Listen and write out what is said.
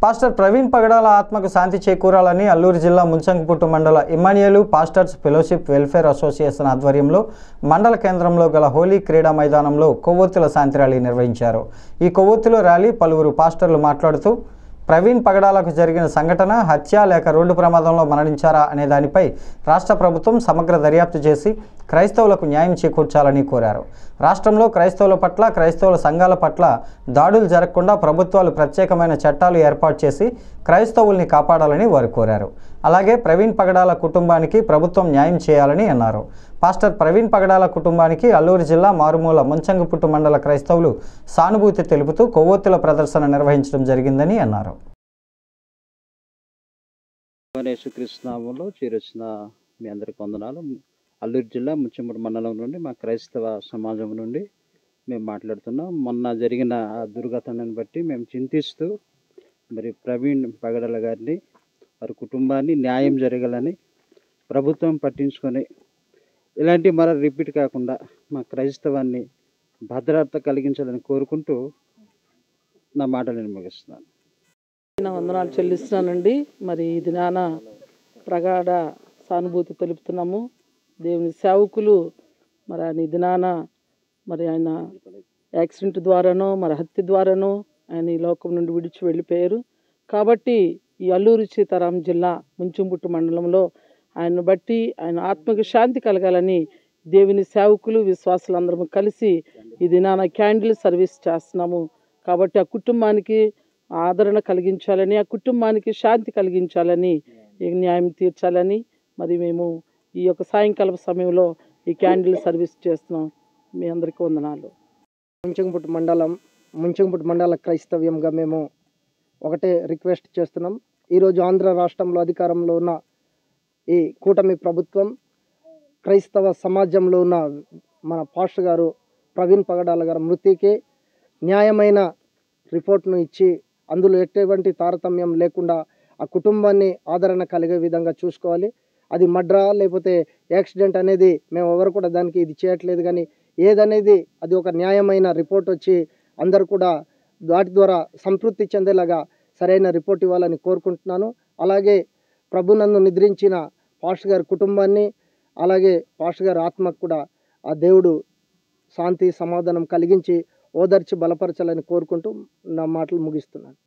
Pastor Praveen పగడాల ఆత్మకు శాంతి చేకూరాలని అల్లూరు జిల్లా ముంచంగిపుట్టు మండల Immanuel pastors fellowship welfare association ఆధ్వర్యంలో మండల కేంద్రంలో గల హోలీ క్రీడా మైదానంలో కొవ్వొత్తుల శాంతి ర్యాలీ నిర్వహించారు. ఈ కొవ్వొత్తుల ర్యాలీ పలువురు పాస్టర్లు మాట్లాడుతూ ప్రవీణ్ పగడాలకు జరిగిన సంఘటన హత్య లేక రోడ్డు ప్రమాదంలో మరణించారా అనే దానిపై రాష్ట్ర ప్రభుత్వం సమగ్ర దర్యాప్తు చేసి క్రైస్తవులకు న్యాయం చేకూర్చాలని కోరారు. రాష్ట్రంలో క్రైస్తవుల పట్ల, క్రైస్తవుల సంఘాల పట్ల దాడులు జరగకుండా ప్రభుత్వాలు ప్రత్యేకమైన చట్టాలు ఏర్పాటు చేసి క్రైస్తవుల్ని కాపాడాలని వారు కోరారు. అలాగే ప్రవీణ్ పగడాల కుటుంబానికి ప్రభుత్వం న్యాయం చేయాలని అన్నారు. పాస్టర్ ప్రవీణ్ పగడాల కుటుంబానికి అల్లూరు జిల్లా మారుమూల ముంచంగిపుట్టు మండల క్రైస్తవులు సానుభూతి తెలుపుతూ కొవ్వొత్తుల ప్రదర్శన నిర్వహించడం జరిగిందని అన్నారు. యేసుక్రీస్తు నామములో చేరొచ్చిన మీ అందరికీ వందనాలు. అల్లూరు జిల్లా ముంచంగిపుట్టు మండలం నుండి మా క్రైస్తవ సమాజం నుండి మేము మాట్లాడుతున్నాం. మొన్న జరిగిన ఆ దుర్ఘటనను బట్టి మేము చింతిస్తూ మరి ప్రవీణ్ పగడాల గారిని, వారి కుటుంబాన్ని న్యాయం జరగాలని ప్రభుత్వం పట్టించుకొని ఇలాంటి మరో రిపీట్ కాకుండా మా క్రైస్తవాన్ని భద్రత కలిగించాలని కోరుకుంటూ నా మాటలు నేను ముగిస్తున్నాను. వందనాలు చెల్లిస్తున్నానండి. మరి ఇది నాన్న ప్రగాఢ సానుభూతి తెలుపుతున్నాము. దేవుని సేవకులు మరి ఆయన ఇది నాన్న మరి ఆయన యాక్సిడెంట్ ద్వారానో మరి హత్య ద్వారానో ఆయన ఈ లోకం నుండి విడిచి వెళ్ళిపోయారు. కాబట్టి ఈ అల్లూరు సీతారాం జిల్లా ముంచంగిపుట్టు మండలంలో ఆయన బట్టి ఆయన ఆత్మకు శాంతి కలగాలని దేవుని సేవకులు, విశ్వాసులందరము కలిసి ఈ దినాన క్యాండిల్ సర్వీస్ చేస్తున్నాము. కాబట్టి ఆ కుటుంబానికి ఆదరణ కలిగించాలని, ఆ కుటుంబానికి శాంతి కలిగించాలని, న్యాయం తీర్చాలని మరి మేము ఈ యొక్క సాయంకాల సమయంలో ఈ క్యాండిల్ సర్వీస్ చేస్తున్నాం. మీ అందరికీ వందనాలు. ముంచంగిపుట్టు మండల క్రైస్తవ్యంగా మేము ఒకటే రిక్వెస్ట్ చేస్తున్నాం. ఈరోజు ఆంధ్ర రాష్ట్రంలో అధికారంలో ఉన్న ఈ కూటమి ప్రభుత్వం క్రైస్తవ సమాజంలో ఉన్న మన పాస్టర్ గారు ప్రవీణ్ పగడాల గారి మృతికి న్యాయమైన రిపోర్ట్ను ఇచ్చి అందులో ఎటువంటి తారతమ్యం లేకుండా ఆ కుటుంబాన్ని ఆదరణ కలిగే విధంగా చూసుకోవాలి. అది మర్డరా లేకపోతే యాక్సిడెంట్ అనేది మేము ఎవరు కూడా దానికి ఇది చేయట్లేదు, కానీ ఏదనేది అది ఒక న్యాయమైన రిపోర్ట్ వచ్చి అందరూ కూడా వాటి ద్వారా సంతృప్తి చెందేలాగా సరైన రిపోర్ట్ ఇవ్వాలని కోరుకుంటున్నాను. అలాగే ప్రభునందు నిద్రించిన పాస్టర్ గారి కుటుంబాన్ని, అలాగే పాస్టర్ గారి ఆత్మకు కూడా ఆ దేవుడు శాంతి సమాధానం కలిగించి ఓదార్చి బలపరచాలని కోరుకుంటూ నా మాటలు ముగిస్తున్నాను.